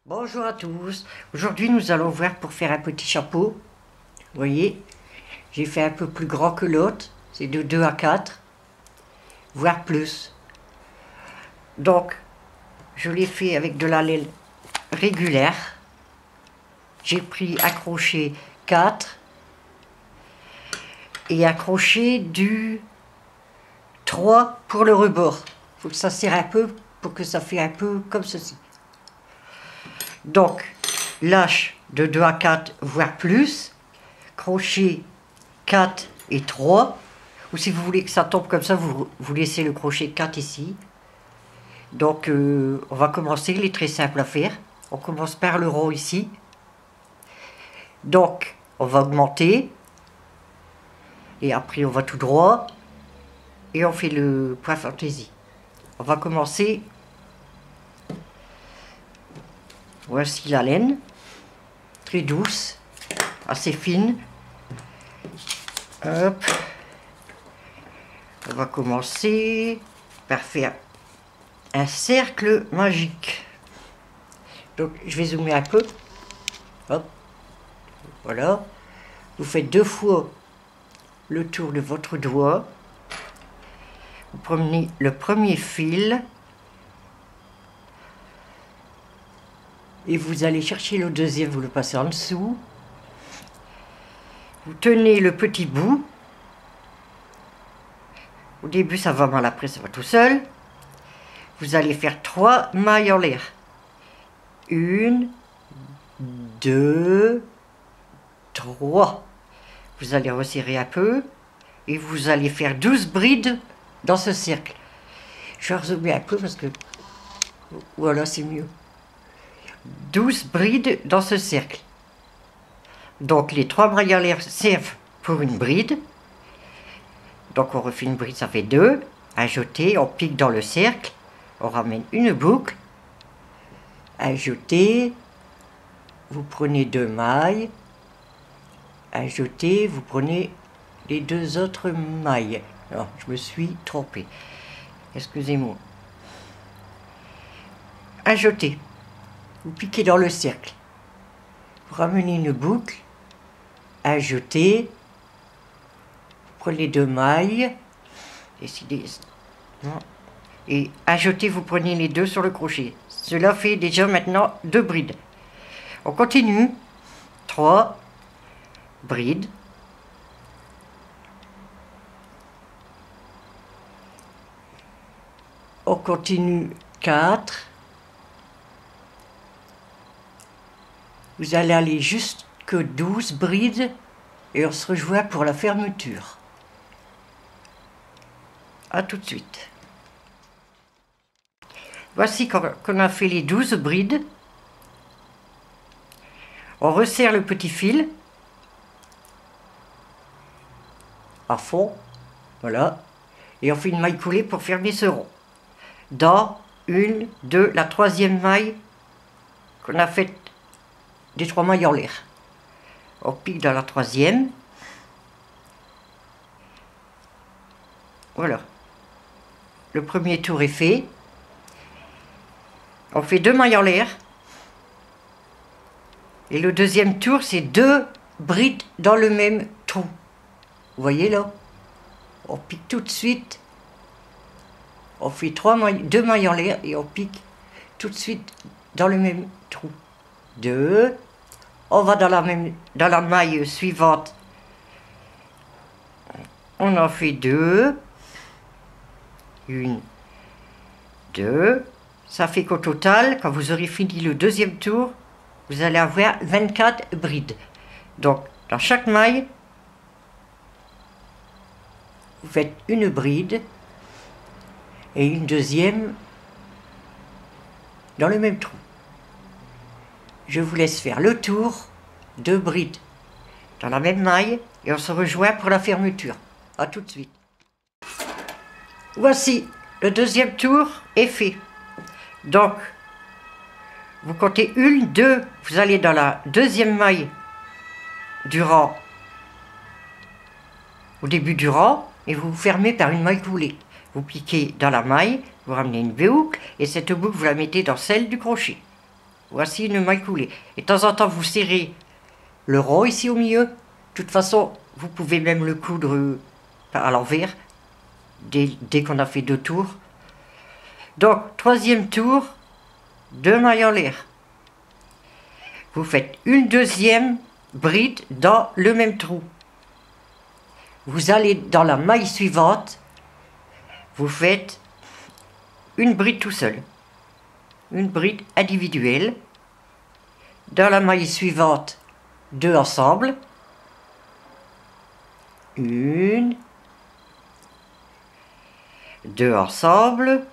Bonjour à tous, aujourd'hui nous allons voir pour faire un petit chapeau. Vous voyez, j'ai fait un peu plus grand que l'autre, c'est de 2 à 4, voire plus. Donc, je l'ai fait avec de la laine régulière. J'ai pris accroché 4 et accroché du 3 pour le rebord. Il faut que ça serre un peu pour que ça fait un peu comme ceci. Donc, lâche de 2 à 4, voire plus, crochet 4 et 3, ou si vous voulez que ça tombe comme ça, vous laissez le crochet 4 ici. Donc, on va commencer, il est très simple à faire. On commence par le rond ici. Donc, on va augmenter, et après on va tout droit, et on fait le point fantaisie. On va commencer. Voici la laine, très douce, assez fine. Hop. On va commencer par faire un cercle magique. Donc je vais zoomer un peu. Hop. Voilà. Vous faites 2 fois le tour de votre doigt. Vous prenez le premier fil. Et vous allez chercher le deuxième, vous le passez en dessous. Vous tenez le petit bout. Au début ça va mal, après ça va tout seul. Vous allez faire 3 mailles en l'air. 1, 2, 3. Vous allez resserrer un peu. Et vous allez faire 12 brides dans ce cercle. Je vais rezoomer un peu parce que... Voilà, c'est mieux. 12 brides dans ce cercle. Donc les 3 mailles en l'air servent pour une bride. Donc on refait une bride, ça fait 2. Ajouter, on pique dans le cercle. On ramène une boucle. Ajouter. Vous prenez 2 mailles. Ajouter, vous prenez les 2 autres mailles. Non, je me suis trompé. Excusez-moi. Ajouter. Vous piquez dans le cercle. Vous ramenez une boucle. Ajoutez. Vous prenez 2 mailles. Décidez. Et ajoutez, vous prenez les 2 sur le crochet. Cela fait déjà maintenant 2 brides. On continue. 3 brides. On continue 4. Vous allez aller jusque 12 brides et on se rejoint pour la fermeture. A tout de suite. Voici qu'on a fait les 12 brides. On resserre le petit fil à fond, voilà, et on fait une maille coulée pour fermer ce rond. Dans une, 2, la 3e maille qu'on a faite des 3 mailles en l'air. On pique dans la 3e. Voilà. Le premier tour est fait. On fait 2 mailles en l'air. Et le deuxième tour, c'est 2 brides dans le même trou. Vous voyez là? On pique tout de suite. On fait 2 mailles en l'air et on pique tout de suite dans le même trou. 2. On va dans la maille suivante. On en fait 2. 1, 2. Ça fait qu'au total, quand vous aurez fini le deuxième tour, vous allez avoir 24 brides. Donc, dans chaque maille, vous faites une bride et une deuxième dans le même trou. Je vous laisse faire le tour, 2 brides dans la même maille et on se rejoint pour la fermeture. A tout de suite. Voici, le deuxième tour est fait. Donc, vous comptez 1, 2, vous allez dans la 2e maille du rang, au début du rang, et vous vous fermez par une maille coulée. Vous piquez dans la maille, vous ramenez une boucle, et cette boucle, vous la mettez dans celle du crochet. Voici une maille coulée. Et de temps en temps, vous serrez le rond ici au milieu. De toute façon, vous pouvez même le coudre à l'envers, dès qu'on a fait 2 tours. Donc, 3e tour, 2 mailles en l'air. Vous faites une 2e bride dans le même trou. Vous allez dans la maille suivante, vous faites une bride tout seul. Une bride individuelle. Dans la maille suivante, 2 ensemble. 1, 2 ensemble.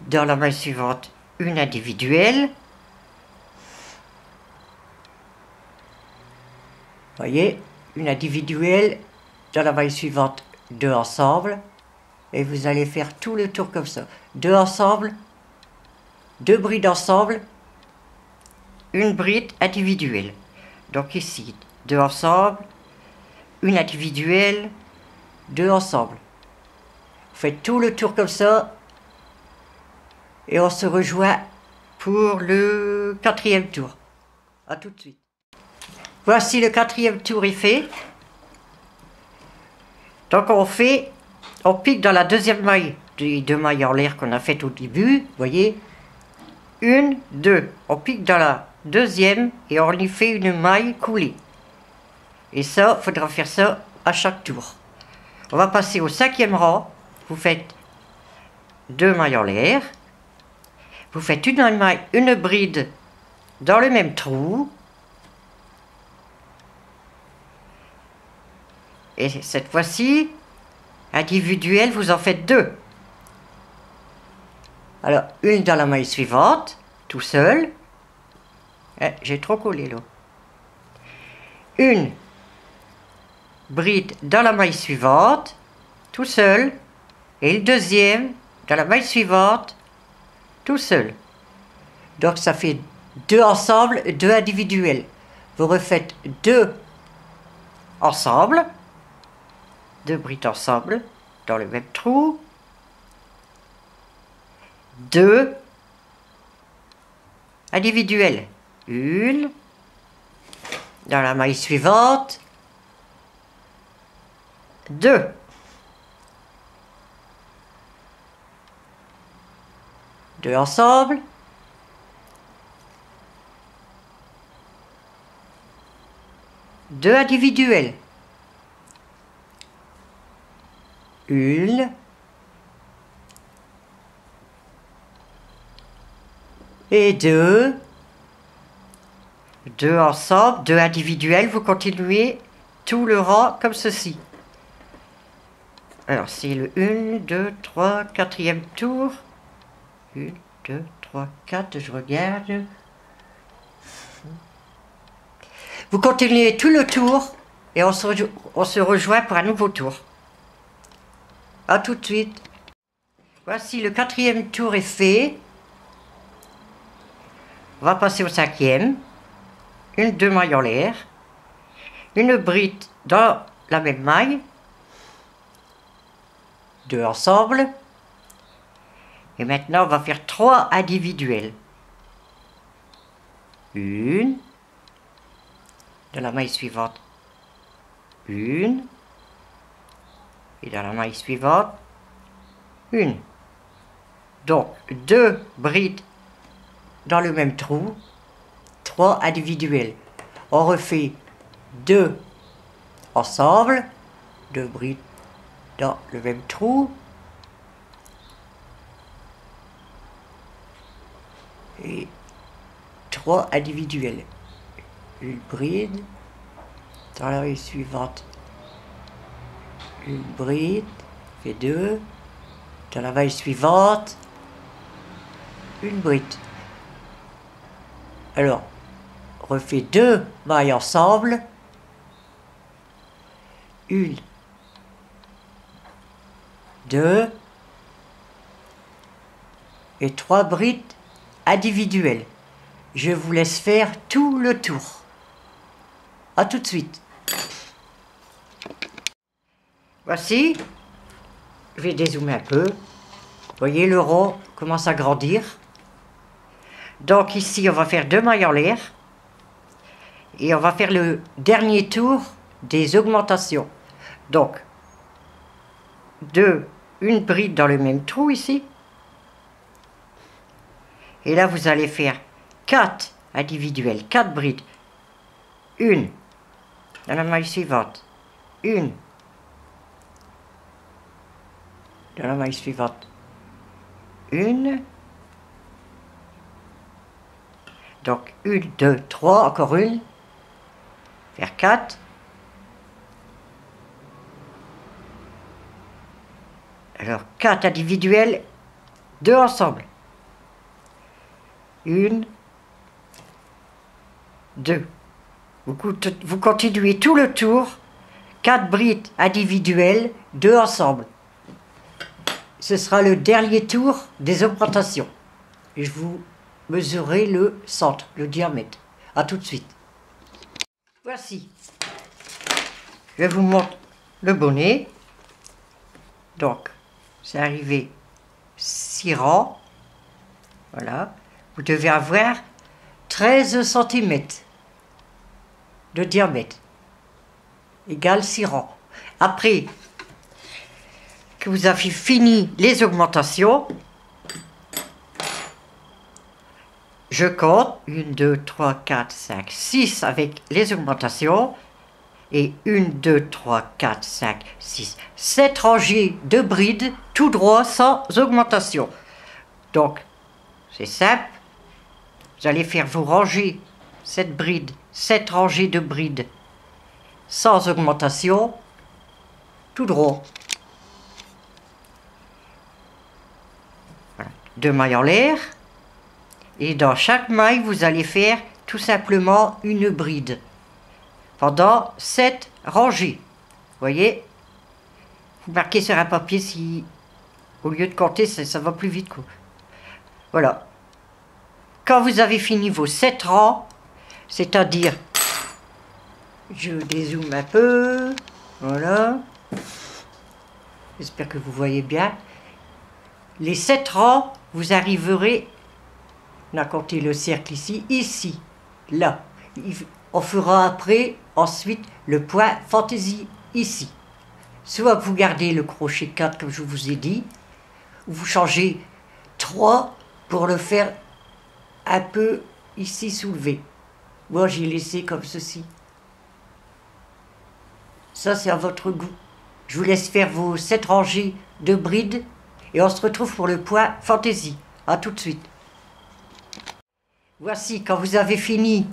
Dans la maille suivante, une individuelle. Voyez, une individuelle. Dans la maille suivante, 2 ensemble. Et vous allez faire tout le tour comme ça. 2 ensemble, 2 brides ensemble, une bride individuelle. Donc ici, 2 ensemble, une individuelle, 2 ensemble. Vous faites tout le tour comme ça. Et on se rejoint pour le 4e tour. A tout de suite. Voici le 4e tour est fait. Donc on pique dans la 2e maille, des 2 mailles en l'air qu'on a faites au début, vous voyez, 1, 2, on pique dans la 2e et on y fait une maille coulée. Et ça, il faudra faire ça à chaque tour. On va passer au 5e rang, vous faites 2 mailles en l'air, vous faites une bride dans le même trou, et cette fois-ci, individuelle, vous en faites 2. Alors, une dans la maille suivante, tout seul. J'ai trop collé là. Une bride dans la maille suivante, tout seul. Et le 2e dans la maille suivante, tout seul. Donc ça fait 2 ensemble, 2 individuels. Vous refaites 2 ensemble. 2 brides ensemble dans le même trou, 2 individuels, 1 dans la maille suivante, 2 ensemble, 2 individuels, 1 et 2 ensemble, 2 individuels, vous continuez tout le rang comme ceci. Alors c'est le 1, 2, 3, 4e tour. 1, 2, 3, 4, je regarde. Vous continuez tout le tour et on se rejoint pour un nouveau tour. A tout de suite. Voici le 4e tour est fait. On va passer au 5e. 2 mailles en l'air. Une bride dans la même maille. 2 ensemble. Et maintenant on va faire 3 individuels. 1 dans la maille suivante. 1 et dans la maille suivante, 1. Donc 2 brides dans le même trou, 3 individuels. On refait 2 ensemble, 2 brides dans le même trou, et 3 individuels. Une bride dans la maille suivante. Une bride, fait 2, dans la maille suivante, une bride. Alors, refait 2 mailles ensemble, 1, 2 et 3 brides individuelles. Je vous laisse faire tout le tour. A tout de suite. Voici, je vais dézoomer un peu. voyez, le rond commence à grandir. Donc ici, on va faire 2 mailles en l'air. Et on va faire le dernier tour des augmentations. Donc, une bride dans le même trou ici. Et là, vous allez faire 4 individuelles, 4 brides. Une dans la maille suivante. Une dans la maille suivante. Une. Donc, 1, 2, 3, encore une. Faire 4. Alors, 4 individuelles, 2 ensemble. 1, 2. Vous continuez tout le tour, 4 brides individuelles, 2 ensemble. Ce sera le dernier tour des augmentations. Et je vous mesurerai le centre, le diamètre. A tout de suite. Voici. Je vous montre le bonnet. Donc, c'est arrivé 6 rangs. Voilà. Vous devez avoir 13 cm de diamètre. Égale 6 rangs. Après que vous avez fini les augmentations, je compte 1, 2, 3, 4, 5, 6 avec les augmentations. Et 1, 2, 3, 4, 5, 6, 7 rangées de brides, tout droit, sans augmentation. Donc, c'est simple. Vous allez faire vos rangées, 7 brides, 7 rangées de brides, sans augmentation, tout droit. Voilà. 2 mailles en l'air. Et dans chaque maille, vous allez faire tout simplement une bride. Pendant 7 rangées. Vous voyez? Vous marquez sur un papier si, au lieu de compter, ça va plus vite, quoi. Voilà. Quand vous avez fini vos 7 rangs, c'est-à-dire, je dézoome un peu, voilà. J'espère que vous voyez bien. Les 7 rangs, vous arriverez, on a compté le cercle ici, là. On fera après, ensuite, le point fantaisie ici. Soit vous gardez le crochet 4 comme je vous ai dit, ou vous changez 3 pour le faire un peu ici soulevé. Moi j'ai laissé comme ceci. Ça c'est à votre goût. Je vous laisse faire vos 7 rangées de brides et on se retrouve pour le point fantaisie. A tout de suite. Voici, quand vous avez fini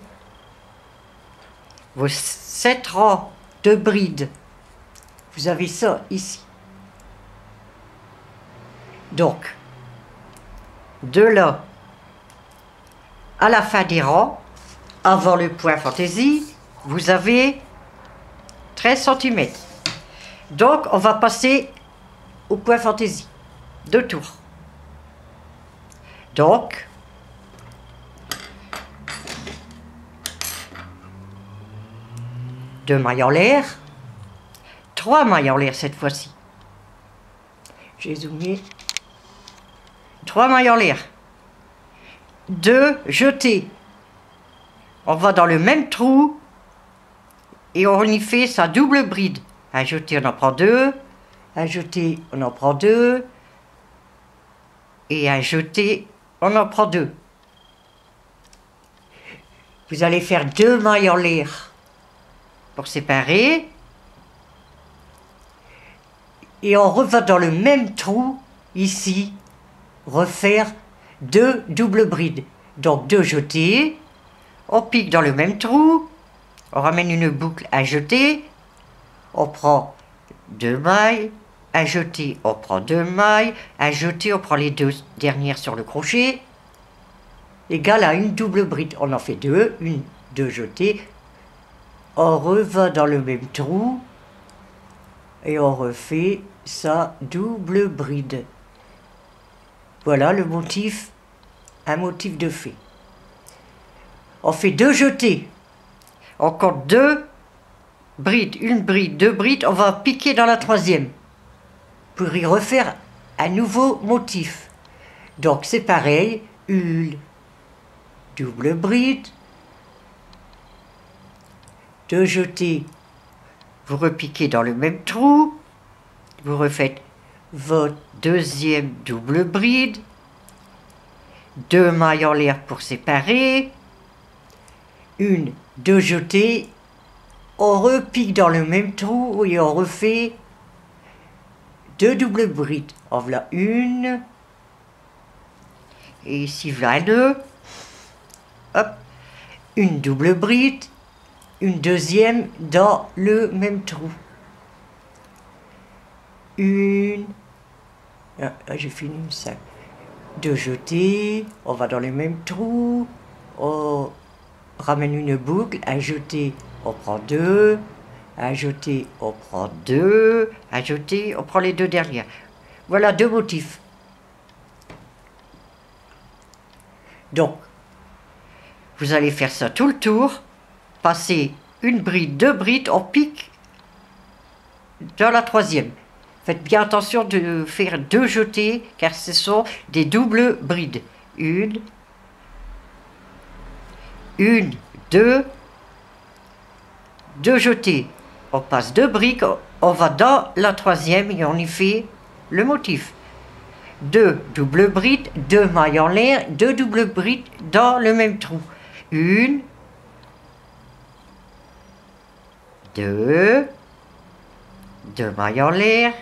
vos 7 rangs de brides, vous avez ça ici. Donc, de là à la fin des rangs, avant le point fantaisie, vous avez 13 cm. Donc, on va passer au point fantaisie. 2 tours. Donc, deux mailles en l'air, 3 mailles en l'air cette fois-ci. J'ai zoomé. 3 mailles en l'air. 2 jetés. On va dans le même trou et on y fait sa double bride. Un jeté, on en prend 2. Un jeté, on en prend 2. Et un jeté, on en prend 2. Vous allez faire 2 mailles en l'air pour séparer. Et on revient dans le même trou, ici, refaire 2 doubles brides. Donc 2 jetés, on pique dans le même trou, on ramène une boucle à jeter, on prend 2 mailles, un jeté, on prend 2 mailles, un jeté, on prend les 2 dernières sur le crochet, égal à une double bride. On en fait 2, 2 jetés, on revient dans le même trou et on refait sa double bride. Voilà le motif, un motif de fée. On fait 2 jetés, on compte 2 brides, une bride, 2 brides, on va piquer dans la 3e pour y refaire un nouveau motif. Donc c'est pareil, une double bride, deux jetés, vous repiquez dans le même trou, vous refaites votre deuxième double bride, deux mailles en l'air pour séparer, une, deux jetés, on repique dans le même trou et on refait deux doubles brides. En voilà une, et ici voilà deux, hop, une double bride, une deuxième dans le même trou. Une, j'ai fini une seule. Deux jetés, on va dans les mêmes trous, on ramène une boucle, un jeté, on prend deux, un jeté, on prend deux, un jeté, on prend les deux derrière. Voilà deux motifs. Donc, vous allez faire ça tout le tour, passer une bride, deux brides, on pique dans la troisième. Faites bien attention de faire deux jetés, car ce sont des doubles brides. Une, deux jetés. On passe deux briques, on va dans la troisième et on y fait le motif. Deux doubles brides, deux mailles en l'air, deux doubles brides dans le même trou. Une, deux mailles en l'air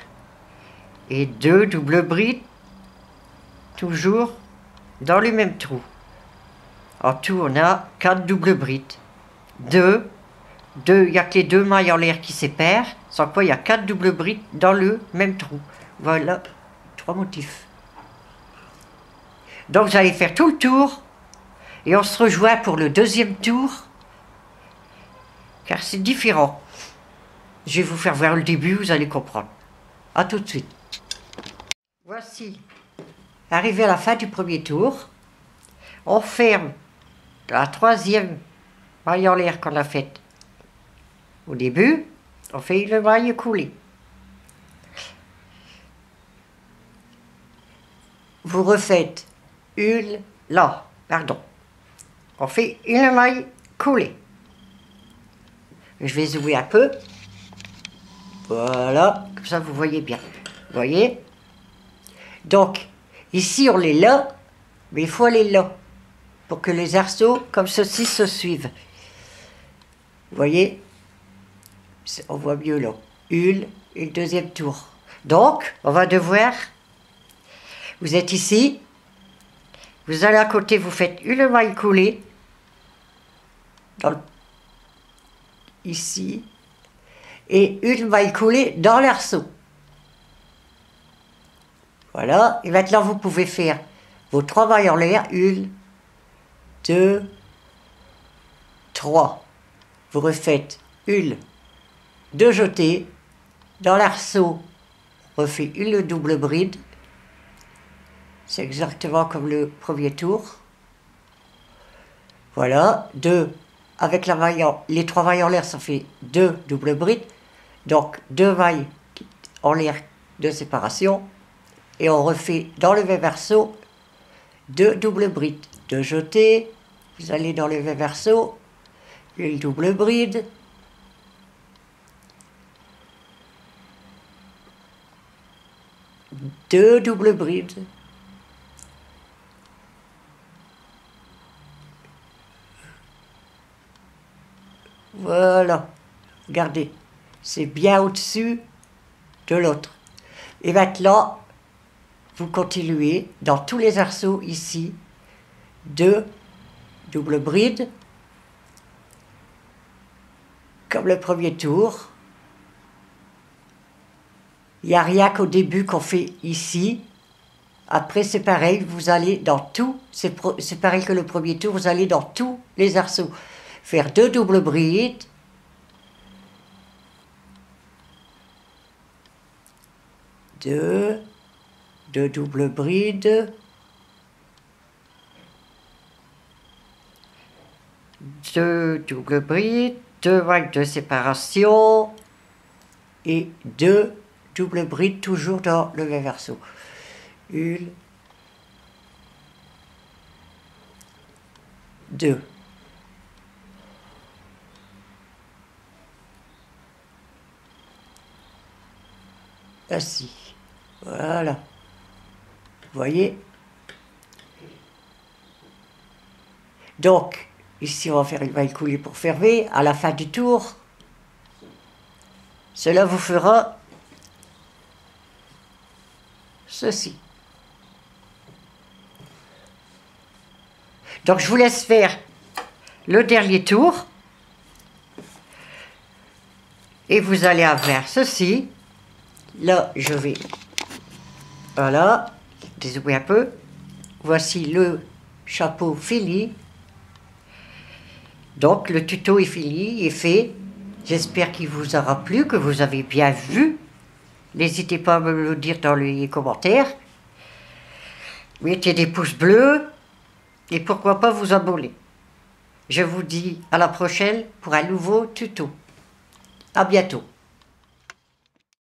et deux doubles brides, toujours dans le même trou. En tout, on a quatre doubles brides. Il n'y a que les deux mailles en l'air qui séparent, sans quoi il y a quatre doubles brides dans le même trou. Voilà, trois motifs. Donc vous allez faire tout le tour, et on se rejoint pour le deuxième tour, car c'est différent. Je vais vous faire voir le début, vous allez comprendre. A tout de suite. Voici, arrivé à la fin du premier tour, on ferme la troisième maille en l'air qu'on a faite au début, on fait une maille coulée. Vous refaites une, là, pardon. On fait une maille coulée. Je vais zoomer un peu. Voilà, comme ça vous voyez bien. Vous voyez? Donc, ici on est là, mais il faut aller là, pour que les arceaux, comme ceci, se suivent. Vous voyez? On voit mieux là. Une et le deuxième tour. Donc, on va devoir... Vous êtes ici, vous allez à côté, vous faites une maille coulée, ici, et une maille coulée dans l'arceau. Voilà, et maintenant vous pouvez faire vos trois mailles en l'air, une, deux, trois. Vous refaites une, deux jetés, dans l'arceau, on refait une double bride. C'est exactement comme le premier tour. Voilà, deux, avec la maille les trois mailles en l'air, ça fait deux doubles brides. Donc deux mailles en l'air de séparation. Et on refait dans le même arceau deux doubles brides. Deux jetés, vous allez dans le même arceau, une double bride. Deux doubles brides. Voilà, regardez, c'est bien au-dessus de l'autre. Et maintenant, vous continuez dans tous les arceaux ici, deux doubles brides, comme le premier tour. Il n'y a rien qu'au début qu'on fait ici. Après, c'est pareil, vous allez dans tout, c'est pareil que le premier tour, vous allez dans tous les arceaux. Faire deux doubles brides, deux doubles brides, deux doubles brides, deux mailles de séparation et deux doubles brides toujours dans le même arceau. 1, 2. Ainsi. Voilà. Vous voyez? Donc, ici, on va faire une maille coulée pour fermer. À la fin du tour, cela vous fera ceci. Donc, je vous laisse faire le dernier tour. Et vous allez avoir ceci. Là, je vais... Voilà. Dézoomer un peu. Voici le chapeau fini. Donc, le tuto est fini, il est fait. J'espère qu'il vous aura plu, que vous avez bien vu. N'hésitez pas à me le dire dans les commentaires. Mettez des pouces bleus. Et pourquoi pas vous abonner. Je vous dis à la prochaine pour un nouveau tuto. À bientôt.